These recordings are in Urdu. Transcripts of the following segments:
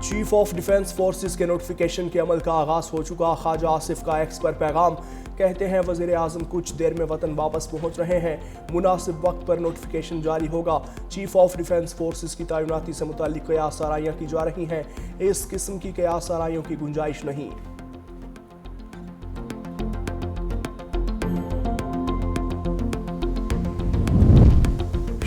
چیف آف ڈیفنس فورسز کے نوٹیفیکیشن کے عمل کا آغاز ہو چکا۔ خواجہ آصف کا ایکس پر پیغام، کہتے ہیں وزیر اعظم کچھ دیر میں وطن واپس پہنچ رہے ہیں، مناسب وقت پر نوٹیفیکیشن جاری ہوگا۔ چیف آف ڈیفنس فورسز کی تعیناتی سے متعلق قیاس آرائیاں کی جا رہی ہیں، اس قسم کی قیاس آرائیوں کی گنجائش نہیں۔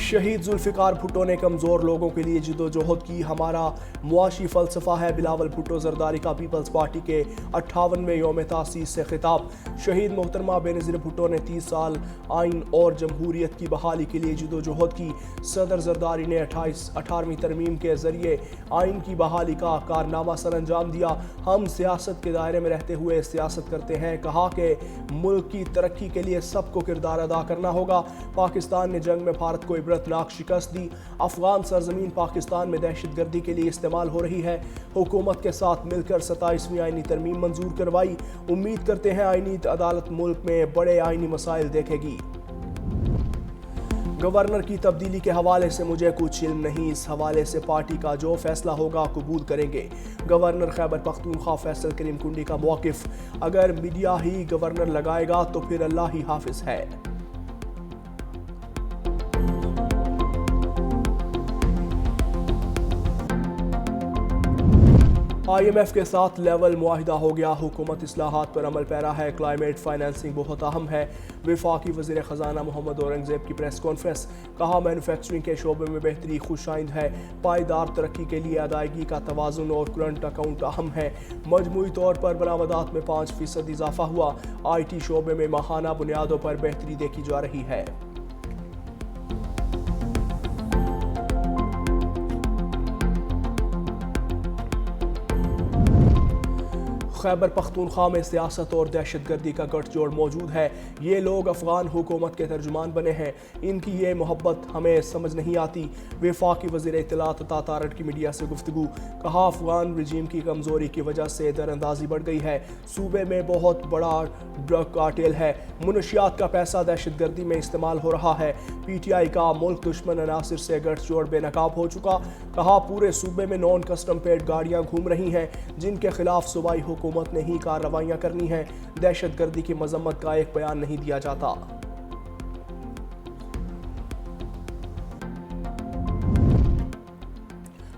شہید ذوالفقار بھٹو نے کمزور لوگوں کے لیے جدوجہد کی، ہمارا معاشی فلسفہ ہے۔ بلاول بھٹو زرداری کا پیپلز پارٹی کے 58ویں یوم تاسیس سے خطاب۔ شہید محترمہ بینظیر بھٹو نے 30 سال آئین اور جمہوریت کی بحالی کے لیے جدوجہد کی۔ صدر زرداری نے 18ویں ترمیم کے ذریعے آئین کی بحالی کا کارنامہ سر انجام دیا۔ ہم سیاست کے دائرے میں رہتے ہوئے سیاست کرتے ہیں، کہا کہ ملک کی ترقی کے لیے سب کو کردار ادا کرنا ہوگا۔ پاکستان نے جنگ میں بھارت کو عبرتناک شکست دی، افغان سرزمین پاکستان میں دہشت گردی کے لیے استعمال ہو رہی ہے۔ حکومت کے ساتھ مل کر 27ویں آئینی ترمیم منظور کروائی، امید کرتے ہیں آئینی عدالت ملک میں بڑے آئینی مسائل دیکھے گی۔ گورنر کی تبدیلی کے حوالے سے مجھے کچھ علم نہیں، اس حوالے سے پارٹی کا جو فیصلہ ہوگا قبول کریں گے۔ گورنر خیبر پختونخوا فیصل کریم کنڈی کا موقف، اگر میڈیا ہی گورنر لگائے گا تو پھر اللہ ہی حافظ ہے۔ آئی ایم ایف کے ساتھ لیول معاہدہ ہو گیا، حکومت اصلاحات پر عمل پیرا ہے، کلائمیٹ فائنینسنگ بہت اہم ہے۔ وفاقی وزیر خزانہ محمد اورنگزیب کی پریس کانفرنس، کہا مینوفیکچرنگ کے شعبے میں بہتری خوش آئند ہے، پائیدار ترقی کے لیے ادائیگی کا توازن اور کرنٹ اکاؤنٹ اہم ہے۔ مجموعی طور پر برآمدات میں 5% اضافہ ہوا، آئی ٹی شعبے میں ماہانہ بنیادوں پر بہتری دیکھی جا رہی ہے۔ خیبر پختونخوا میں سیاست اور دہشت گردی کا گٹھ جوڑ موجود ہے، یہ لوگ افغان حکومت کے ترجمان بنے ہیں، ان کی یہ محبت ہمیں سمجھ نہیں آتی۔ وفاقی وزیر اطلاعات عطا تارڑ کی میڈیا سے گفتگو، کہا افغان رجیم کی کمزوری کی وجہ سے در اندازی بڑھ گئی ہے، صوبے میں بہت بڑا ڈرگ کارٹیل ہے، منشیات کا پیسہ دہشت گردی میں استعمال ہو رہا ہے۔ پی ٹی آئی کا ملک دشمن عناصر سے گٹھ جوڑ بے نقاب ہو چکا، کہا پورے صوبے میں نان کسٹم پیڈ گاڑیاں گھوم رہی ہیں جن کے خلاف صوبائی حکومت نے ہی کارروائیاں کرنی ہیں، دہشت گردی کی مذمت کا ایک بیان نہیں دیا جاتا۔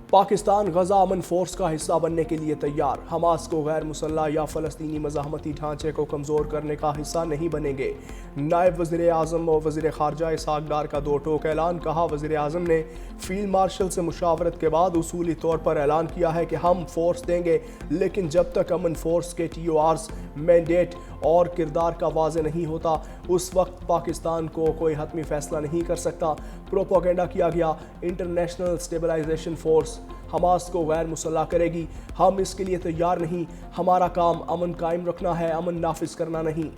پاکستان غزہ امن فورس کا حصہ بننے کے لیے تیار، حماس کو غیر مسلح یا فلسطینی مزاحمتی ڈھانچے کو کمزور کرنے کا حصہ نہیں بنیں گے۔ نائب وزیر اعظم اور وزیر خارجہ اسحاق ڈار کا دو ٹوک اعلان، کہا وزیر اعظم نے فیلڈ مارشل سے مشاورت کے بعد اصولی طور پر اعلان کیا ہے کہ ہم فورس دیں گے، لیکن جب تک امن فورس کے ٹی او آرز، مینڈیٹ اور کردار کا واضح نہیں ہوتا اس وقت پاکستان کو کوئی حتمی فیصلہ نہیں کر سکتا۔ پروپیگنڈا کیا گیا، انٹرنیشنل اسٹیبلائزیشن فورس حماس کو غیر مسلح کرے گی، ہم اس کے لیے تیار نہیں، ہمارا کام امن قائم رکھنا ہے، امن نافذ کرنا نہیں۔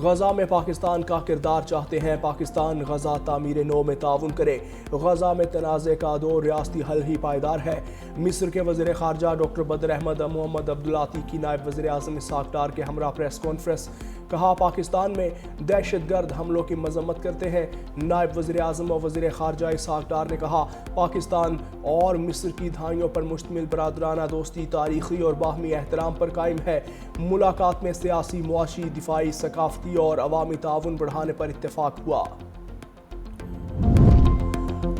غزہ میں پاکستان کا کردار چاہتے ہیں، پاکستان غزہ تعمیر نو میں تعاون کرے، غزہ میں تنازع کا دور ریاستی حل ہی پائیدار ہے۔ مصر کے وزیر خارجہ ڈاکٹر بدر احمد محمد عبدالعاطی کی نائب وزیر اعظم اسحاق ڈار کے ہمراہ پریس کانفرنس، کہا پاکستان میں دہشت گرد حملوں کی مذمت کرتے ہیں۔ نائب وزیر اعظم اور وزیر خارجہ اسحاق ڈار نے کہا پاکستان اور مصر کی دہائیوں پر مشتمل برادرانہ دوستی تاریخی اور باہمی احترام پر قائم ہے۔ ملاقات میں سیاسی، معاشی، دفاعی، ثقافتی اور عوامی تعاون بڑھانے پر اتفاق ہوا۔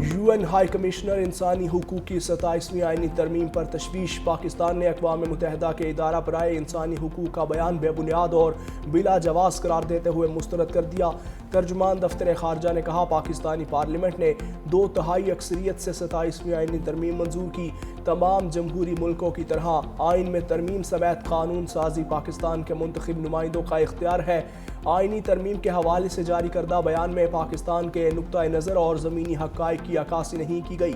یو این ہائی کمشنر انسانی حقوق کی 27ویں آئینی ترمیم پر تشویش، پاکستان نے اقوام متحدہ کے ادارہ برائے انسانی حقوق کا بیان بے بنیاد اور بلا جواز قرار دیتے ہوئے مسترد کر دیا۔ ترجمان دفتر خارجہ نے کہا پاکستانی پارلیمنٹ نے 2/3 اکثریت سے 27ویں آئینی ترمیم منظور کی، تمام جمہوری ملکوں کی طرح آئین میں ترمیم سمیت قانون سازی پاکستان کے منتخب نمائندوں کا اختیار ہے۔ آئینی ترمیم کے حوالے سے جاری کردہ بیان میں پاکستان کے نقطہ نظر اور زمینی حقائق کی عکاسی نہیں کی گئی۔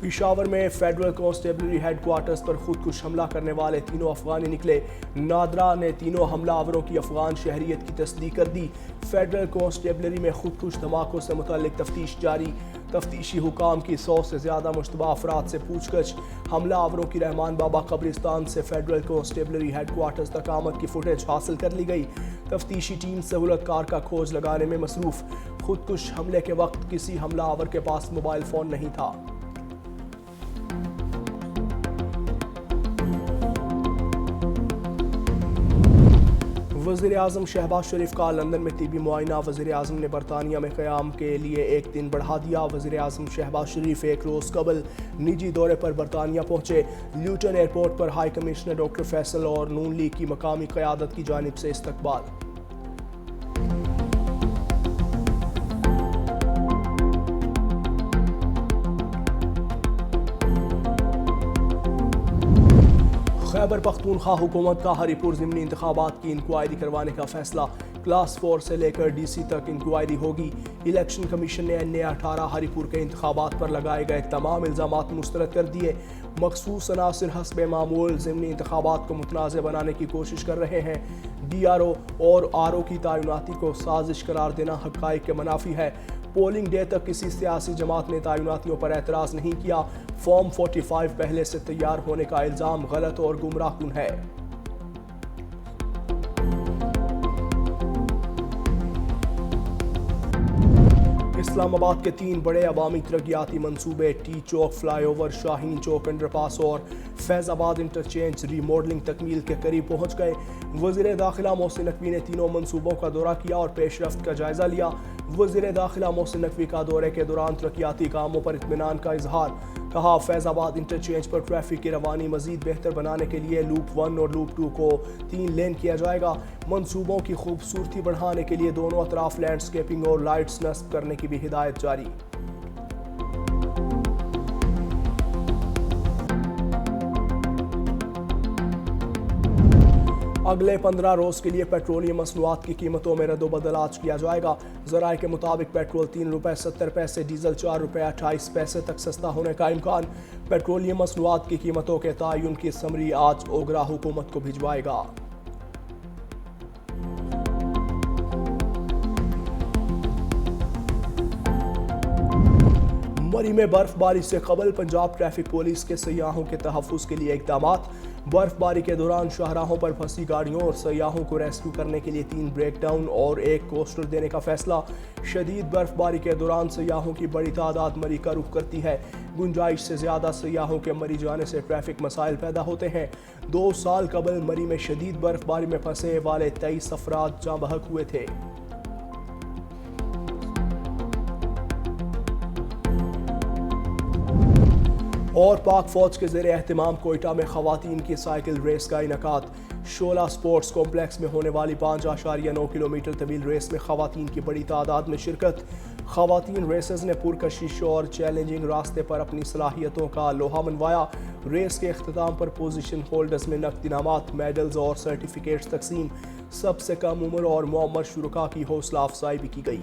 پشاور میں فیڈرل کانسٹیبلری ہیڈ کوارٹرز پر خودکش حملہ کرنے والے تینوں افغانی نکلے، نادرا نے تینوں حملہ آوروں کی افغان شہریت کی تصدیق کر دی۔ فیڈرل کانسٹیبلری میں خودکش دھماکوں سے متعلق تفتیش جاری، تفتیشی حکام کی 100 سے زیادہ مشتبہ افراد سے پوچھ گچھ، حملہ آوروں کی رحمان بابا قبرستان سے فیڈرل کانسٹیبلری ہیڈ کوارٹرز تک آمد کی فوٹیج حاصل کر لی گئی۔ تفتیشی ٹیم سہولت کار کا کھوج لگانے میں مصروف، خودکش حملے کے وقت کسی حملہ آور کے پاس موبائل فون نہیں تھا۔ وزیر اعظم شہباز شریف کا لندن میں طبی معائنہ، وزیر اعظم نے برطانیہ میں قیام کے لیے ایک دن بڑھا دیا۔ وزیر اعظم شہباز شریف ایک روز قبل نجی دورے پر برطانیہ پہنچے۔ لیوٹن ایئرپورٹ پر ہائی کمشنر ڈاکٹر فیصل اور نون لیگ کی مقامی قیادت کی جانب سے استقبال۔ خیبر پختونخوا حکومت کا ہری پور ضمنی انتخابات کی انکوائری کروانے کا فیصلہ، کلاس 4 سے لے کر ڈی سی تک انکوائری ہوگی۔ الیکشن کمیشن نے NA18 ہری پور کے انتخابات پر لگائے گئے تمام الزامات مسترد کر دیے۔ مخصوص عناصر حسب معمول ضمنی انتخابات کو متنازع بنانے کی کوشش کر رہے ہیں۔ DRO اور RO کی تعیناتی کو سازش قرار دینا حقائق کے منافی ہے۔ پولنگ ڈے تک کسی سیاسی جماعت نے تعیناتیوں پر اعتراض نہیں کیا۔ فارم 45 پہلے سے تیار ہونے کا الزام غلط اور گمراہ کن ہے۔ اسلام آباد کے 3 بڑے عوامی ترقیاتی منصوبے ٹی چوک فلائی اوور، شاہین چوک انڈر پاس اور فیض آباد انٹرچینج ری ماڈلنگ تکمیل کے قریب پہنچ گئے۔ وزیر داخلہ محسن نقوی نے تینوں منصوبوں کا دورہ کیا اور پیش رفت کا جائزہ لیا۔ وزیر داخلہ محسن نقوی کا دورے کے دوران ترقیاتی کاموں پر اطمینان کا اظہار، کہا فیض آباد انٹرچینج پر ٹریفک کی روانی مزید بہتر بنانے کے لیے لوپ 1 اور لوپ 2 کو 3 لین کیا جائے گا۔ منصوبوں کی خوبصورتی بڑھانے کے لیے دونوں اطراف لینڈسکیپنگ اور لائٹس نصب کرنے کی بھی ہدایت جاری۔ اگلے 15 روز کے لیے پیٹرولیم مصنوعات کی قیمتوں میں رد و بدل آج کیا جائے گا۔ ذرائع کے مطابق پیٹرول 3 روپے 70 پیسے، ڈیزل 4 روپے 28 پیسے تک سستا ہونے کا امکان۔ پیٹرولیم مصنوعات کی قیمتوں کے تعین کی سمری آج اوگرا حکومت کو بھجوائے گا۔ مری میں برف باری سے قبل پنجاب ٹریفک پولیس کے سیاحوں کے تحفظ کے لیے اقدامات۔ برف باری کے دوران شاہراہوں پر پھنسی گاڑیوں اور سیاحوں کو ریسکیو کرنے کے لیے 3 بریک ڈاؤن اور 1 کوسٹر دینے کا فیصلہ۔ شدید برف باری کے دوران سیاحوں کی بڑی تعداد مری کا رخ کرتی ہے۔ گنجائش سے زیادہ سیاحوں کے مری جانے سے ٹریفک مسائل پیدا ہوتے ہیں۔ 2 سال قبل مری میں شدید برف باری میں پھنسے والے 23 افراد جاں بحق ہوئے تھے۔ اور پاک فوج کے زیر اہتمام کوئٹہ میں خواتین کی سائیکل ریس کا انعقاد۔ شعلہ سپورٹس کمپلیکس میں ہونے والی 5.9 کلومیٹر طویل ریس میں خواتین کی بڑی تعداد میں شرکت۔ خواتین ریسرز نے پرکشش اور چیلنجنگ راستے پر اپنی صلاحیتوں کا لوہا منوایا۔ ریس کے اختتام پر پوزیشن ہولڈرز میں نقد انعامات، میڈلز اور سرٹیفکیٹس تقسیم۔ سب سے کم عمر اور معمر شرکاء کی حوصلہ افزائی بھی کی گئی۔